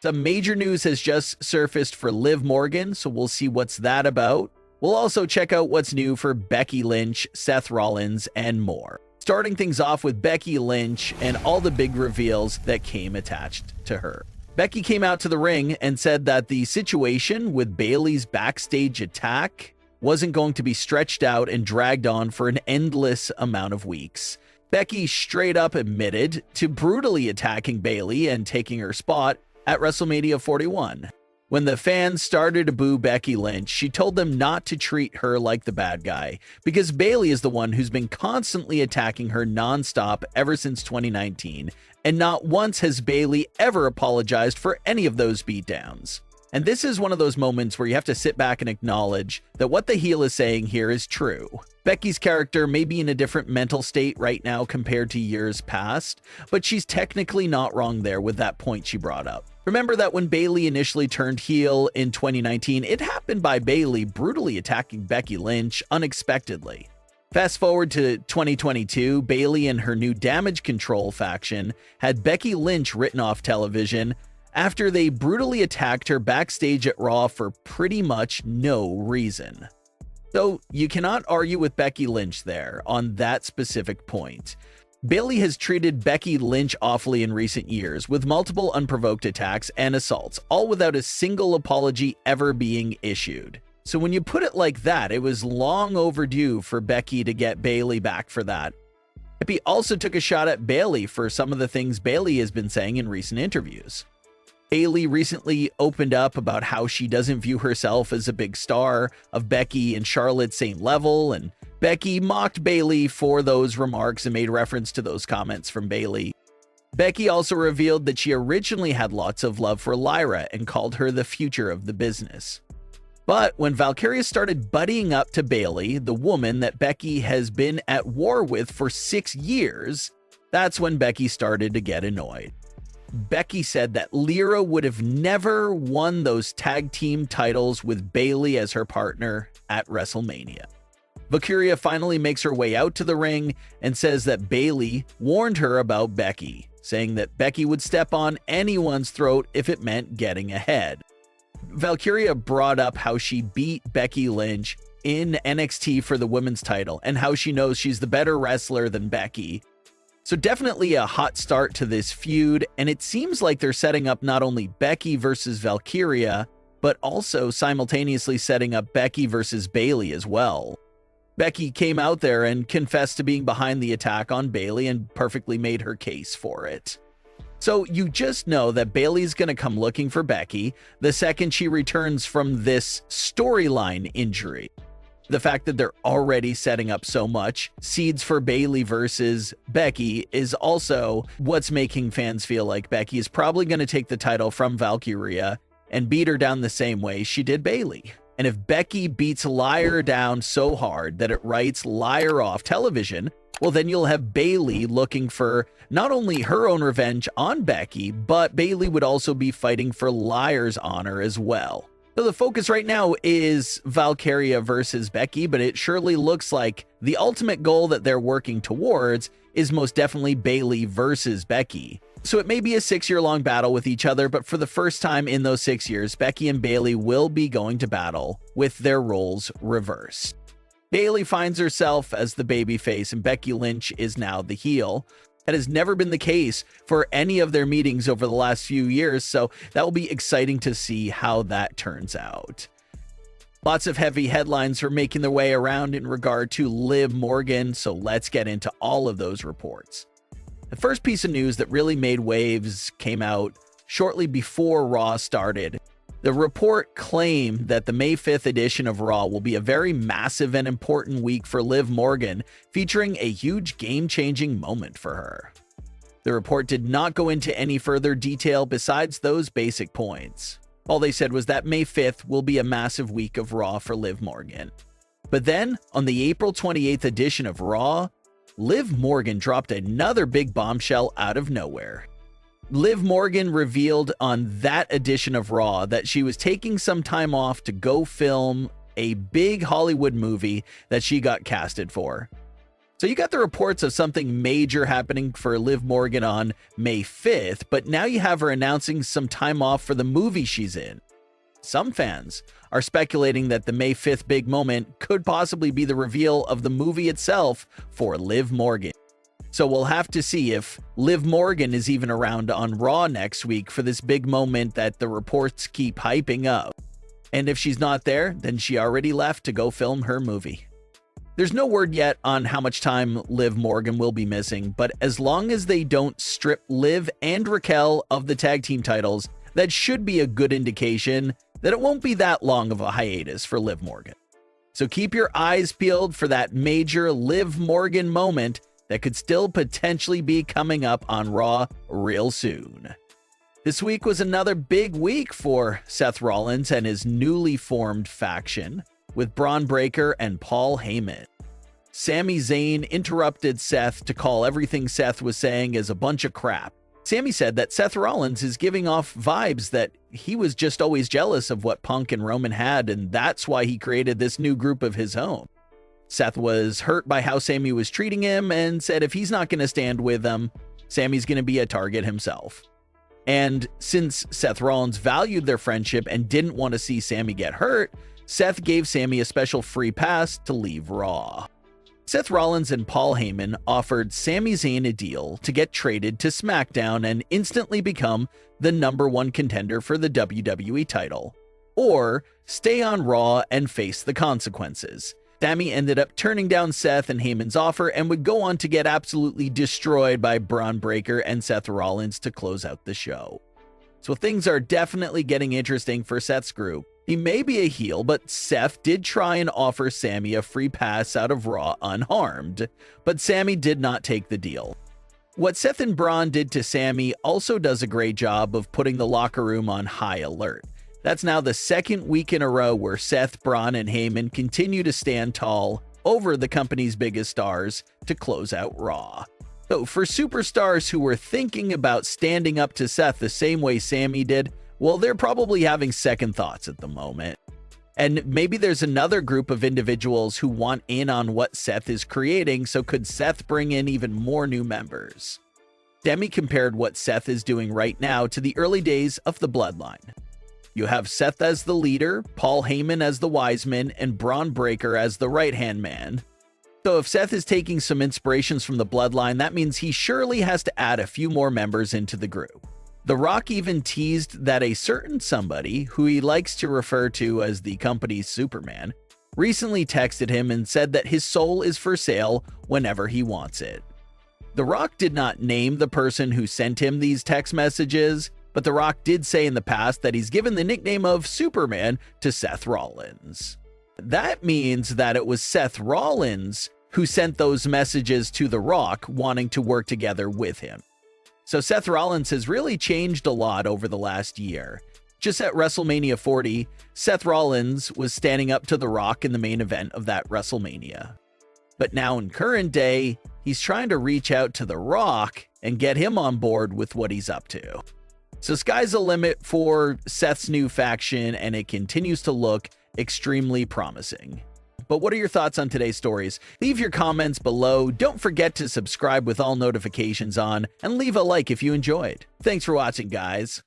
Some major news has just surfaced for Liv Morgan, so we'll see what's that about. We'll also check out what's new for Becky Lynch, Seth Rollins, and more. Starting things off with Becky Lynch and all the big reveals that came attached to her. Becky came out to the ring and said that the situation with Bayley's backstage attack wasn't going to be stretched out and dragged on for an endless amount of weeks. Becky straight up admitted to brutally attacking Bayley and taking her spot at WrestleMania 41. When the fans started to boo Becky Lynch, she told them not to treat her like the bad guy, because Bayley is the one who's been constantly attacking her nonstop ever since 2019, and not once has Bayley ever apologized for any of those beatdowns. And this is one of those moments where you have to sit back and acknowledge that what the heel is saying here is true. Becky's character may be in a different mental state right now compared to years past, but she's technically not wrong there with that point she brought up. Remember that when Bayley initially turned heel in 2019, it happened by Bayley brutally attacking Becky Lynch unexpectedly. Fast forward to 2022, Bayley and her new Damage Control faction had Becky Lynch written off television after they brutally attacked her backstage at Raw for pretty much no reason. So you cannot argue with Becky Lynch there on that specific point. Bayley has treated Becky Lynch awfully in recent years, with multiple unprovoked attacks and assaults, all without a single apology ever being issued. So when you put it like that, it was long overdue for Becky to get Bayley back for that. Becky also took a shot at Bayley for some of the things Bayley has been saying in recent interviews. Bayley recently opened up about how she doesn't view herself as a big star of Becky and Charlotte's same level, and Becky mocked Bayley for those remarks and made reference to those comments from Bayley. Becky also revealed that she originally had lots of love for Lyra and called her the future of the business. But when Valkyria started buddying up to Bayley, the woman that Becky has been at war with for 6 years, that's when Becky started to get annoyed. Becky said that Lyra would have never won those tag team titles with Bayley as her partner at WrestleMania. Valkyria finally makes her way out to the ring and says that Bayley warned her about Becky, saying that Becky would step on anyone's throat if it meant getting ahead. Valkyria brought up how she beat Becky Lynch in NXT for the women's title and how she knows she's the better wrestler than Becky. So definitely a hot start to this feud, and it seems like they're setting up not only Becky versus Valkyria, but also simultaneously setting up Becky versus Bayley as well. Becky came out there and confessed to being behind the attack on Bayley and perfectly made her case for it. So you just know that Bayley's going to come looking for Becky the second she returns from this storyline injury. The fact that they're already setting up so much seeds for Bayley versus Becky is also what's making fans feel like Becky is probably going to take the title from Valkyria and beat her down the same way she did Bayley. And if Becky beats Lyra down so hard that it writes Lyra off television, well, then you'll have Bayley looking for not only her own revenge on Becky, but Bayley would also be fighting for Lyra's honor as well. So the focus right now is Valkyria versus Becky, but it surely looks like the ultimate goal that they're working towards is most definitely Bayley versus Becky. So it may be a 6-year-long battle with each other, but for the first time in those 6 years, Becky and Bayley will be going to battle with their roles reversed. Bayley finds herself as the babyface and Becky Lynch is now the heel. That has never been the case for any of their meetings over the last few years, so that will be exciting to see how that turns out. Lots of heavy headlines are making their way around in regard to Liv Morgan, so let's get into all of those reports. The first piece of news that really made waves came out shortly before Raw started. The report claimed that the May 5th edition of Raw will be a very massive and important week for Liv Morgan, featuring a huge game-changing moment for her. The report did not go into any further detail besides those basic points. All they said was that May 5th will be a massive week of Raw for Liv Morgan. But then, on the April 28th edition of Raw, Liv Morgan dropped another big bombshell out of nowhere. Liv Morgan revealed on that edition of Raw that she was taking some time off to go film a big Hollywood movie that she got casted for. So you got the reports of something major happening for Liv Morgan on May 5th, but now you have her announcing some time off for the movie she's in. Some fans are speculating that the May 5th big moment could possibly be the reveal of the movie itself for Liv Morgan. So we'll have to see if Liv Morgan is even around on Raw next week for this big moment that the reports keep hyping up. And if she's not there, then she already left to go film her movie. There's no word yet on how much time Liv Morgan will be missing, but as long as they don't strip Liv and Raquel of the tag team titles, that should be a good indication that it won't be that long of a hiatus for Liv Morgan. So keep your eyes peeled for that major Liv Morgan moment that could still potentially be coming up on Raw real soon. This week was another big week for Seth Rollins and his newly formed faction with Bron Breakker and Paul Heyman. Sami Zayn interrupted Seth to call everything Seth was saying as a bunch of crap. Sami said that Seth Rollins is giving off vibes that he was just always jealous of what Punk and Roman had, and that's why he created this new group of his own. Seth was hurt by how Sami was treating him and said if he's not going to stand with them, Sami's going to be a target himself. And since Seth Rollins valued their friendship and didn't want to see Sami get hurt, Seth gave Sami a special free pass to leave Raw. Seth Rollins and Paul Heyman offered Sami Zayn a deal to get traded to Smackdown and instantly become the #1 contender for the WWE title, or stay on Raw and face the consequences. Sami ended up turning down Seth and Heyman's offer and would go on to get absolutely destroyed by Bron Breakker and Seth Rollins to close out the show. So things are definitely getting interesting for Seth's group. He may be a heel, but Seth did try and offer Sami a free pass out of Raw unharmed, but Sami did not take the deal. What Seth and Bron did to Sami also does a great job of putting the locker room on high alert. That's now the second week in a row where Seth, Bron, and Heyman continue to stand tall over the company's biggest stars to close out Raw. So for superstars who were thinking about standing up to Seth the same way Sami did, well, they're probably having second thoughts at the moment. And maybe there's another group of individuals who want in on what Seth is creating, so could Seth bring in even more new members? Demi compared what Seth is doing right now to the early days of the Bloodline. You have Seth as the leader, Paul Heyman as the wise man, and Bron Breakker as the right-hand man. So if Seth is taking some inspirations from the Bloodline, that means he surely has to add a few more members into the group. The Rock even teased that a certain somebody, who he likes to refer to as the company's Superman, recently texted him and said that his soul is for sale whenever he wants it. The Rock did not name the person who sent him these text messages, but The Rock did say in the past that he's given the nickname of Superman to Seth Rollins. That means that it was Seth Rollins who sent those messages to The Rock wanting to work together with him. So Seth Rollins has really changed a lot over the last year. Just at WrestleMania 40, Seth Rollins was standing up to The Rock in the main event of that WrestleMania. But now in current day, he's trying to reach out to The Rock and get him on board with what he's up to. So sky's the limit for Seth's new faction, and it continues to look extremely promising. But what are your thoughts on today's stories? Leave your comments below. Don't forget to subscribe with all notifications on, and leave a like if you enjoyed. Thanks for watching, guys.